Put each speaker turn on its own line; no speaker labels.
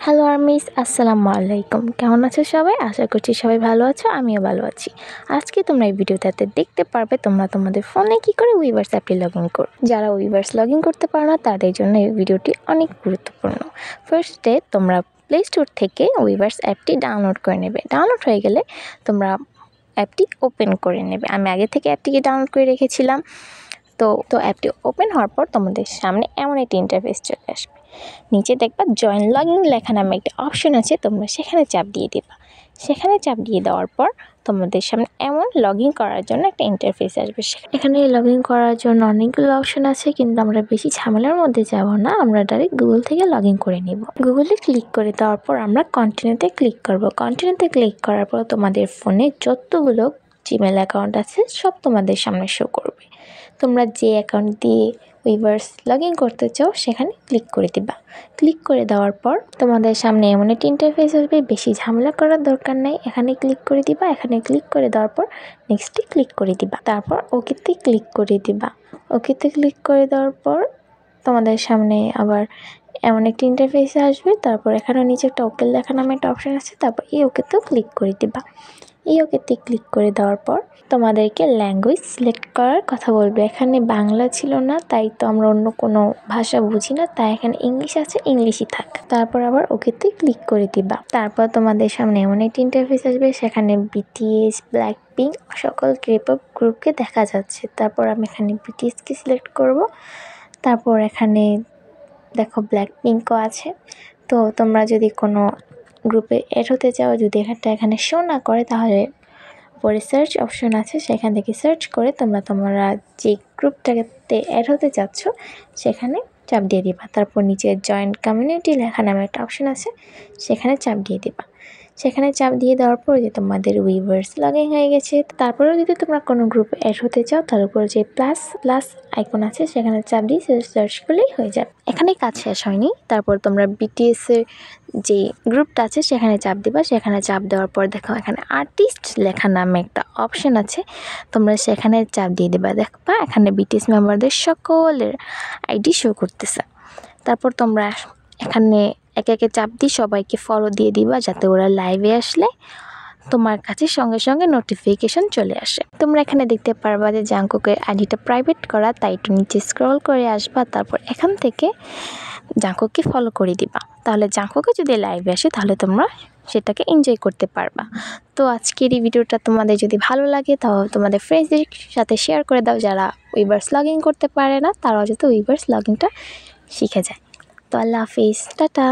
Hello armies, আসসালামু আলাইকুম। কেমন আছো সবাই? আশা করছি সবাই ভালো আছো, আমিও ভালো আছি। আজকে তোমরা এই ভিডিওটাতে দেখতে পারবে তোমরা তোমাদের ফোনে কী করে উইভার্স অ্যাপটি লগ ইন করো। যারা উইভার্স লগ ইন করতে পারো না তাদের জন্য এই ভিডিওটি অনেক গুরুত্বপূর্ণ। ফার্স্টে তোমরা প্লে স্টোর থেকে উইভার্স অ্যাপটি ডাউনলোড করে নেবে। ডাউনলোড হয়ে গেলে তোমরা অ্যাপটি ওপেন করে নেবে। আমি আগে থেকে অ্যাপটিকে ডাউনলোড করে রেখেছিলাম। তো অ্যাপটি ওপেন হওয়ার পর তোমাদের সামনে এমন একটি ইন্টারফেস চলে আসবে। নিচে দেখবা জয়েন লগইন লেখা নামে একটা অপশন আছে, তোমরা সেখানে চাপ দিয়ে দেবা। সেখানে চাপ দিয়ে দেওয়ার পর তোমাদের সামনে এমন লগ ইন করার জন্য একটা ইন্টারফেস আসবে। এখানে লগ ইন করার জন্য অনেকগুলো অপশন আছে, কিন্তু আমরা বেশি ঝামেলার মধ্যে যাব না, আমরা ডাইরেক্ট গুগল থেকে লগ ইন করে নিব। গুগলে ক্লিক করে দেওয়ার পর আমরা কন্টিনিউতে ক্লিক করব। কন্টিনিউতে ক্লিক করার পর তোমাদের ফোনে যতগুলো জিমেল অ্যাকাউন্ট আছে সব তোমাদের সামনে শো করবে। তোমরা যে অ্যাকাউন্ট দিয়ে উইভার্স লগ ইন করতে চাও সেখানে ক্লিক করে দিবা। ক্লিক করে দেওয়ার পর তোমাদের সামনে এমন একটি ইন্টারফেস আসবে, বেশি ঝামেলা করার দরকার নেই। এখানে ক্লিক করে দিবা। এখানে ক্লিক করে দেওয়ার পর নেক্সটে ক্লিক করে দিবা, তারপর ওকেতে ক্লিক করে দিবা। ওকেতে ক্লিক করে দেওয়ার পর তোমাদের সামনে আবার এমন একটি ইন্টারফেস আসবে। তারপর এখানে নিচে একটা ওকে লেখা নামে একটা অপশান আছে, তারপর এই ওকেতেও ক্লিক করে দিবা। এই ওকেতে ক্লিক করে দেওয়ার পর তোমাদেরকে ল্যাঙ্গুয়েজ সিলেক্ট করার কথা বলবে। এখানে বাংলা ছিল না, তাই তো আমরা অন্য কোনো ভাষা বুঝি না, তাই এখানে ইংলিশ আছে, ইংলিশই থাক। তারপর আবার ওকেতে ক্লিক করে দিবা। তারপর তোমাদের সামনে এমন একটি ইন্টারফেস আসবে, সেখানে বিটিএস, ব্ল্যাকপিঙ্ক সকল K-pop গ্রুপকে দেখা যাচ্ছে। তারপর আমি এখানে বিটিএসকে সিলেক্ট করব। তারপর এখানে দেখো ব্ল্যাকপিঙ্কও আছে। তো তোমরা যদি কোনো গ্রুপে অ্যাড হতে চাও, যদি এখানে শো না করে, তাহলে পরে সার্চ অপশন আছে, সেখান থেকে সার্চ করে তোমরা যে গ্রুপটাতে অ্যাড হতে চাচ্ছ সেখানে চাপ দিয়ে দিবা। তারপর নিচে জয়েন্ট কমিউনিটি লেখা নামে একটা অপশন আছে, সেখানে চাপ দিয়ে দিবা। সেখানে চাপ দিয়ে দেওয়ার পর যে তোমাদের উইভার্স লগ ইন হয়ে গেছে। তারপরেও যদি তোমরা কোনো গ্রুপে অ্যাড হতে চাও, তার উপর যে প্লাস আইকন আছে সেখানে চাপ দিয়ে সার্চ করলেই হয়ে যাবে। এখানে কাজ শেষ হয়নি। তারপর তোমরা বিটিএসের যে গ্রুপটা আছে সেখানে চাপ দিবা। সেখানে চাপ দেওয়ার পর দেখো এখানে আর্টিস্ট লেখা নামে একটা অপশন আছে, তোমরা সেখানে চাপ দিয়ে দেবা। দেখবা এখানে বিটিএস মেম্বারদের সকলের আইডি শো করতেছে। তারপর তোমরা এখানে একে একে চাপ দিয়ে সবাইকে ফলো দিয়ে দিবা, যাতে ওরা লাইভে আসলে তোমার কাছে সঙ্গে সঙ্গে নোটিফিকেশন চলে আসে। তোমরা এখানে দেখতে পারবা যে জাঙ্কুকের আইডিটা প্রাইভেট করা, তাই একটু নিচে স্ক্রল করে আসবা। তারপর এখান থেকে জাঙ্কুককে ফলো করে দিবা। তাহলে জাঙ্কুকে যদি লাইভে আসে তাহলে তোমরা সেটাকে এনজয় করতে পারবা। তো আজকের এই ভিডিওটা তোমাদের যদি ভালো লাগে তাহলে তোমাদের ফ্রেন্ডসদের সাথে শেয়ার করে দাও, যারা উইভার্স লগ ইন করতে পারে না তারাও যাতে উইভার্স লগ ইনটা শিখে যায়। তো আল্লাহ হাফিজ, টাটা।